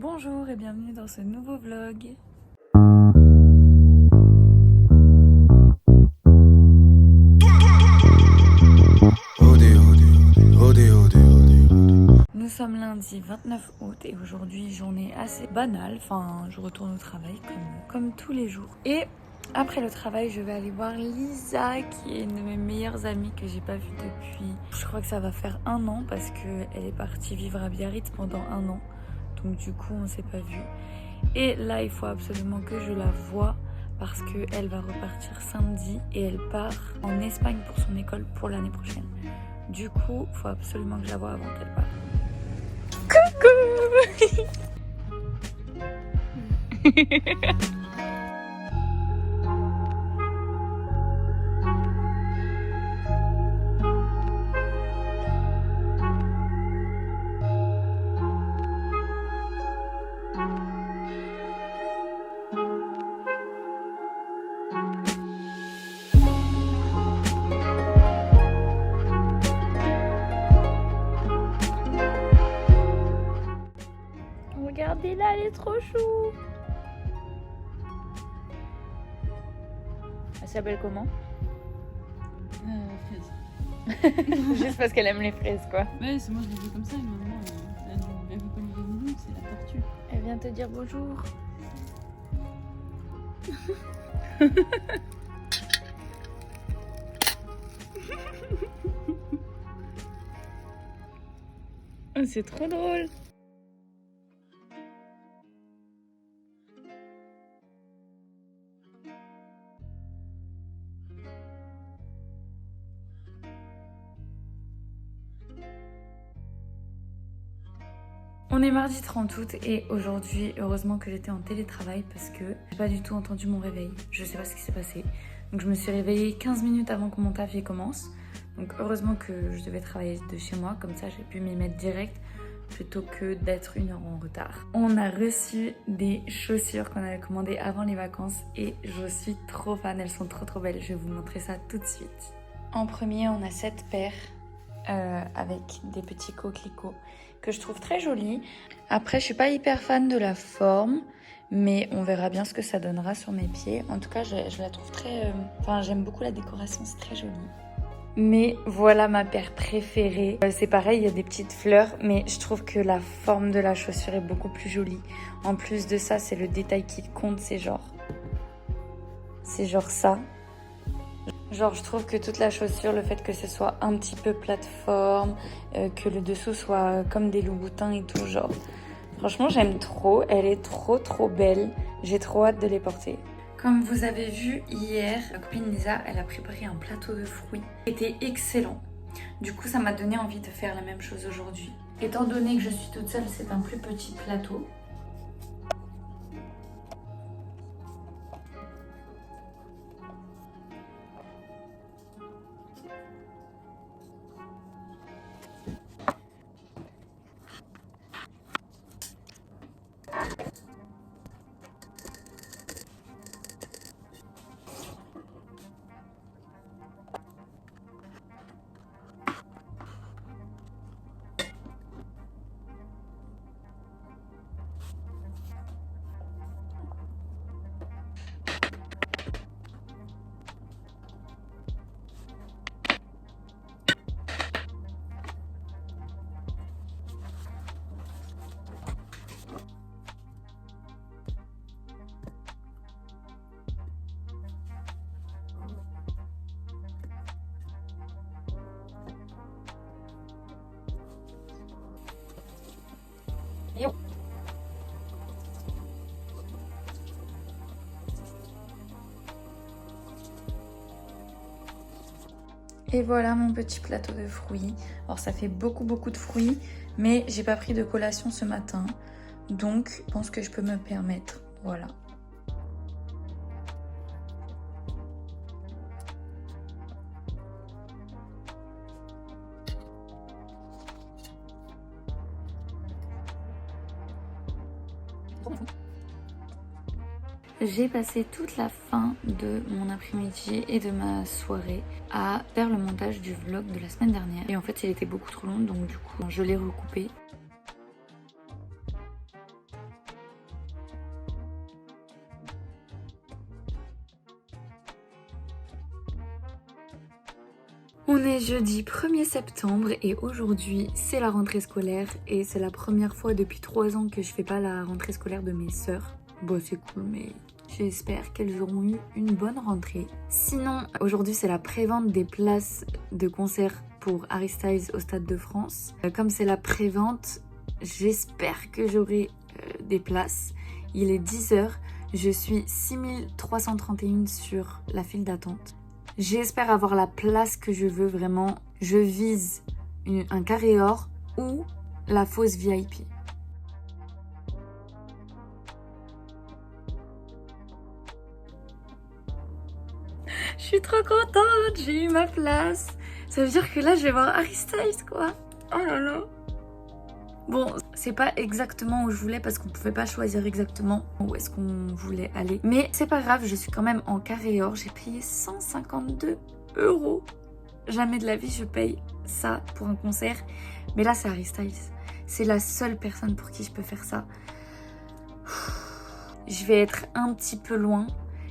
Bonjour et bienvenue dans ce nouveau vlog. Nous sommes lundi 29 août et aujourd'hui journée assez banale, enfin je retourne au travail comme tous les jours. Et après le travail je vais aller voir Lisa qui est une de mes meilleures amies que j'ai pas vue depuis, je crois que ça va faire 1 an parce qu'elle est partie vivre à Biarritz pendant 1 an. Donc du coup on s'est pas vu. Et là il faut absolument que je la voie parce qu'elle va repartir samedi et elle part en Espagne pour son école pour l'année prochaine. Du coup il faut absolument que je la voie avant qu'elle parte. Coucou. Regardez-la, elle est trop chou. Elle s'appelle comment? Fraise. Juste parce qu'elle aime les fraises quoi. Ouais, c'est moi je l'ai vu comme ça, mais maman, elle avait pas les noms, c'est la tortue. Elle vient te dire bonjour. Oh, c'est trop drôle. On est mardi 30 août et aujourd'hui, heureusement que j'étais en télétravail parce que j'ai pas du tout entendu mon réveil. Je sais pas ce qui s'est passé. Donc je me suis réveillée 15 minutes avant que mon taf y commence. Donc heureusement que je devais travailler de chez moi, comme ça j'ai pu m'y mettre direct plutôt que d'être 1 heure en retard. On a reçu des chaussures qu'on avait commandées avant les vacances et je suis trop fan, elles sont trop belles. Je vais vous montrer ça tout de suite. En premier, on a cette paire avec des petits coquelicots que je trouve très jolie. Après, je suis pas hyper fan de la forme, mais on verra bien ce que ça donnera sur mes pieds. En tout cas, je la trouve très... Enfin, j'aime beaucoup la décoration, c'est très joli. Mais voilà ma paire préférée. C'est pareil, il y a des petites fleurs, mais je trouve que la forme de la chaussure est beaucoup plus jolie. En plus de ça, c'est le détail qui compte, c'est genre ça. Genre je trouve que toute la chaussure, le fait que ce soit un petit peu plateforme, que le dessous soit comme des loups-boutins et tout, genre franchement j'aime trop, elle est trop belle, j'ai trop hâte de les porter. Comme vous avez vu hier, ma copine Lisa, elle a préparé un plateau de fruits, c'était excellent. Du coup ça m'a donné envie de faire la même chose aujourd'hui. Étant donné que je suis toute seule, c'est un plus petit plateau. Et voilà mon petit plateau de fruits. Alors ça fait beaucoup de fruits, mais j'ai pas pris de collation ce matin. Donc je pense que je peux me permettre. Voilà. J'ai passé toute la fin de mon après-midi et de ma soirée à faire le montage du vlog de la semaine dernière. Et en fait, il était beaucoup trop long, donc du coup, je l'ai recoupé. On est jeudi 1er septembre et aujourd'hui c'est la rentrée scolaire et c'est la première fois depuis 3 ans que je fais pas la rentrée scolaire de mes sœurs. Bon c'est cool mais j'espère qu'elles auront eu une bonne rentrée. Sinon aujourd'hui c'est la prévente des places de concert pour Harry Styles au Stade de France. Comme c'est la prévente, j'espère que j'aurai des places. Il est 10h, je suis 6331 sur la file d'attente. J'espère avoir la place que je veux vraiment. Je vise un carré or ou la fosse VIP. Je suis trop contente, j'ai eu ma place. Ça veut dire que là je vais voir Harry Styles quoi. Oh là là. Bon, c'est pas exactement où je voulais parce qu'on pouvait pas choisir exactement où est-ce qu'on voulait aller. Mais c'est pas grave, je suis quand même en carré or. J'ai payé 152 €. Jamais de la vie je paye ça pour un concert. Mais là c'est Harry Styles. C'est la seule personne pour qui je peux faire ça. Je vais être un petit peu loin,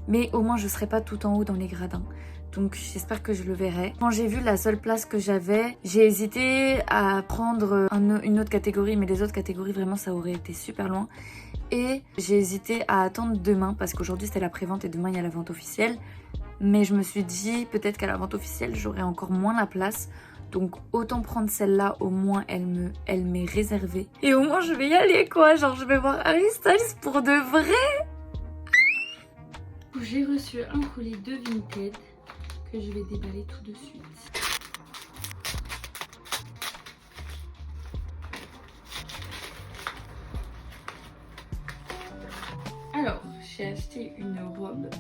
mais au moins je serai pas tout en haut dans les gradins. Donc j'espère que je le verrai. Quand j'ai vu la seule place que j'avais, j'ai hésité à prendre une autre catégorie, mais les autres catégories vraiment ça aurait été super loin. Et j'ai hésité à attendre demain parce qu'aujourd'hui c'était la prévente et demain il y a la vente officielle. Mais je me suis dit peut-être qu'à la vente officielle j'aurai encore moins la place. Donc autant prendre celle-là, au moins elle m'est réservée. Et au moins je vais y aller quoi, genre je vais voir Harry Styles pour de vrai. J'ai reçu un colis de Vinted que je vais déballer tout de suite. Alors, j'ai acheté une robe.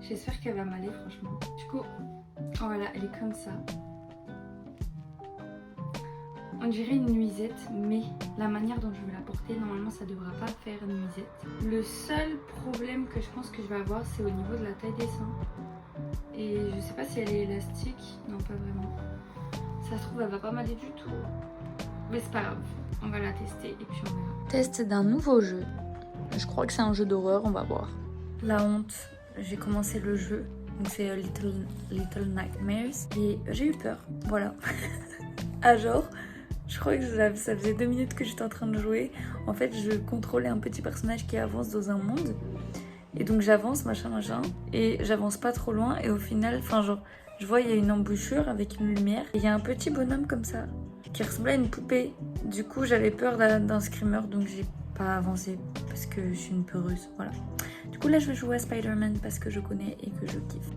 J'espère qu'elle va m'aller franchement. Du coup, voilà, elle est comme ça. On dirait une nuisette, mais la manière dont je vais la porter, normalement ça devra pas faire une nuisette. Le seul problème que je pense que je vais avoir, c'est au niveau de la taille des seins. Et je sais pas si elle est élastique. Non, pas vraiment. Ça se trouve, elle va pas m'aller du tout. Mais c'est pas grave. On va la tester et puis on verra. Test d'un nouveau jeu. Je crois que c'est un jeu d'horreur, on va voir. La honte. J'ai commencé le jeu. Donc c'est Little Nightmares. Et j'ai eu peur. Voilà. genre, je crois que ça faisait 2 minutes que j'étais en train de jouer. En fait, je contrôlais un petit personnage qui avance dans un monde. Et donc j'avance, machin, et j'avance pas trop loin, et au final, enfin genre, je vois il y a une embouchure avec une lumière, et il y a un petit bonhomme comme ça, qui ressemblait à une poupée. Du coup, j'avais peur d'un screamer, donc j'ai pas avancé, parce que je suis une peureuse, voilà. Du coup là, je vais jouer à Spider-Man, parce que je connais et que je kiffe.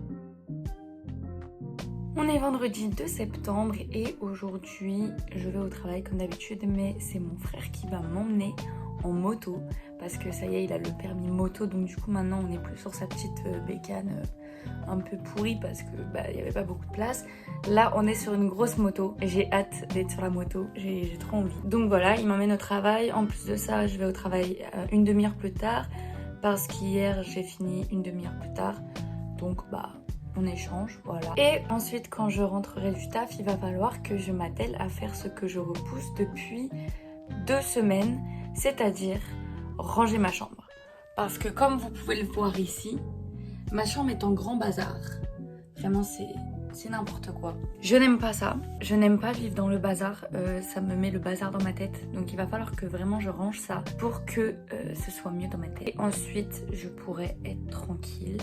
On est vendredi 2 septembre, et aujourd'hui, je vais au travail comme d'habitude, mais c'est mon frère qui va m'emmener en moto parce que ça y est il a le permis moto, donc du coup maintenant on est plus sur sa petite bécane un peu pourrie parce que il n'y avait pas beaucoup de place. Là on est sur une grosse moto et j'ai hâte d'être sur la moto, j'ai trop envie. Donc voilà, il m'emmène au travail. En plus de ça je vais au travail une demi-heure plus tard parce qu'hier j'ai fini une demi-heure plus tard, donc on échange, voilà. Et ensuite quand je rentrerai du taf, il va falloir que je m'attelle à faire ce que je repousse depuis 2 semaines, c'est-à-dire ranger ma chambre. Parce que comme vous pouvez le voir ici, ma chambre est en grand bazar. Vraiment c'est n'importe quoi. Je n'aime pas ça, je n'aime pas vivre dans le bazar, ça me met le bazar dans ma tête. Donc il va falloir que vraiment je range ça pour que ce soit mieux dans ma tête. Et ensuite je pourrai être tranquille.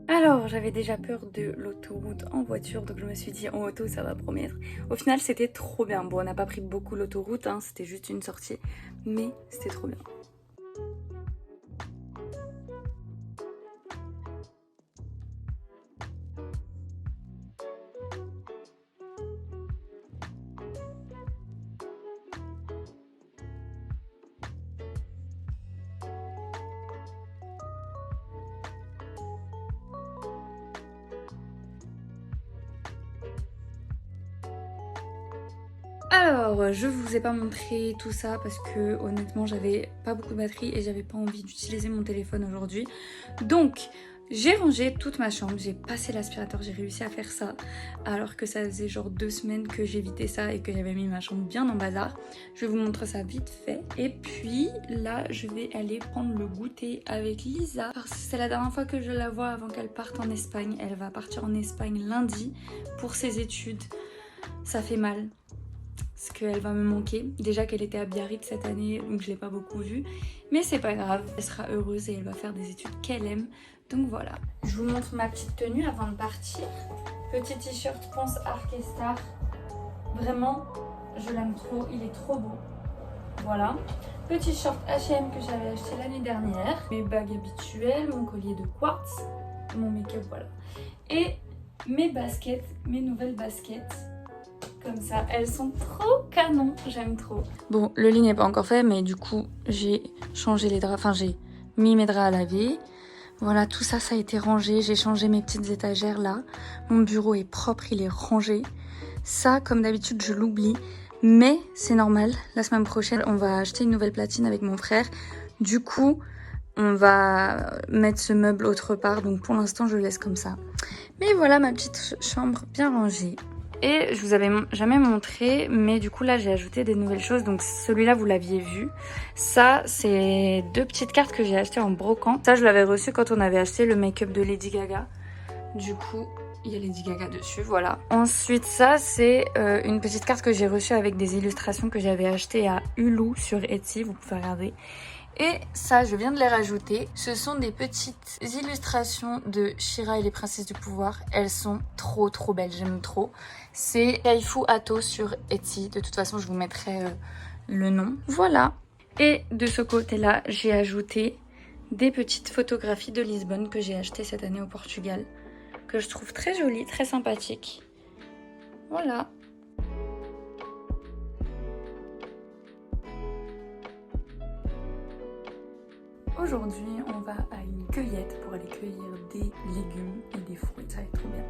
Alors, j'avais déjà peur de l'autoroute en voiture, donc je me suis dit en auto ça va promettre. Au final c'était trop bien. Bon, on n'a pas pris beaucoup l'autoroute, hein, c'était juste une sortie, mais c'était trop bien. Alors, je vous ai pas montré tout ça parce que honnêtement j'avais pas beaucoup de batterie et j'avais pas envie d'utiliser mon téléphone aujourd'hui. Donc, J'ai rangé toute ma chambre, j'ai passé l'aspirateur, j'ai réussi à faire ça alors que ça faisait genre 2 semaines que j'évitais ça et que j'avais mis ma chambre bien en bazar. Je vais vous montrer ça vite fait. Et puis là, je vais aller prendre le goûter avec Lisa parce que c'est la dernière fois que je la vois avant qu'elle parte en Espagne. Elle va partir en Espagne lundi pour ses études. Ça fait mal parce qu'elle va me manquer. Déjà qu'elle était à Biarritz cette année, donc je l'ai pas beaucoup vue. Mais c'est pas grave, elle sera heureuse et elle va faire des études qu'elle aime. Donc voilà. Je vous montre ma petite tenue avant de partir. Petit t-shirt Ponce Arc et Star. Vraiment, je l'aime trop, il est trop beau. Voilà. Petit short H&M que j'avais acheté l'année dernière. Mes bagues habituelles, mon collier de quartz, mon make-up, voilà. Et mes baskets, mes nouvelles baskets. Comme ça, elles sont trop canon, j'aime trop. Bon, le lit n'est pas encore fait, mais du coup, j'ai changé les draps, enfin j'ai mis mes draps à laver. Voilà, tout ça, ça a été rangé. J'ai changé mes petites étagères là. Mon bureau est propre, il est rangé. Ça, comme d'habitude, je l'oublie. Mais c'est normal. La semaine prochaine, on va acheter une nouvelle platine avec mon frère. Du coup, on va mettre ce meuble autre part. Donc pour l'instant, je le laisse comme ça. Mais voilà ma petite chambre bien rangée. Et je vous avais jamais montré, mais du coup là j'ai ajouté des nouvelles choses. Donc celui-là vous l'aviez vu. Ça c'est 2 petites cartes que j'ai achetées en brocante. Ça je l'avais reçu quand on avait acheté le make-up de Lady Gaga. Du coup il y a Lady Gaga dessus, voilà. Ensuite ça c'est une petite carte que j'ai reçue avec des illustrations que j'avais achetées à Hulu sur Etsy, vous pouvez regarder. Et ça, je viens de les rajouter. Ce sont des petites illustrations de She-Ra et les princesses du pouvoir. Elles sont trop belles, j'aime trop. C'est Kaifu Ato sur Etsy. De toute façon, je vous mettrai le nom. Voilà. Et de ce côté-là, j'ai ajouté des petites photographies de Lisbonne que j'ai achetées cette année au Portugal. Que je trouve très jolies, très sympathiques. Voilà. Aujourd'hui, on va à une cueillette pour aller cueillir des légumes et des fruits. Ça va être trop bien.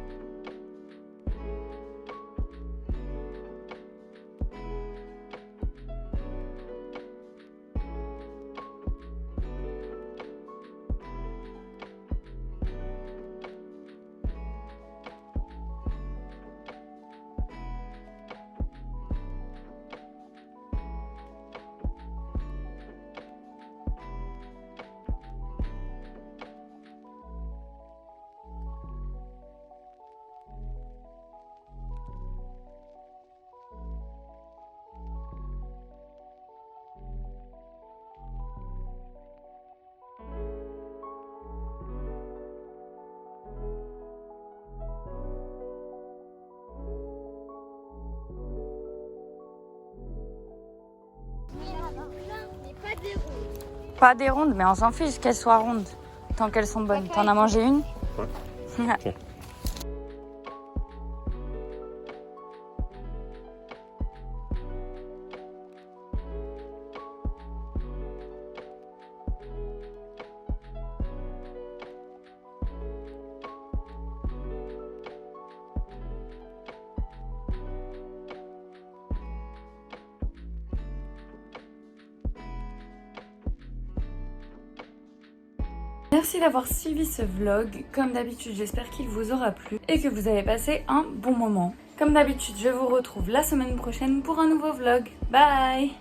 Pas des rondes, mais on s'en fiche qu'elles soient rondes. Tant qu'elles sont bonnes. T'en as mangé une? Ouais. Okay. Merci d'avoir suivi ce vlog. Comme d'habitude, j'espère qu'il vous aura plu et que vous avez passé un bon moment. Comme d'habitude, je vous retrouve la semaine prochaine pour un nouveau vlog. Bye!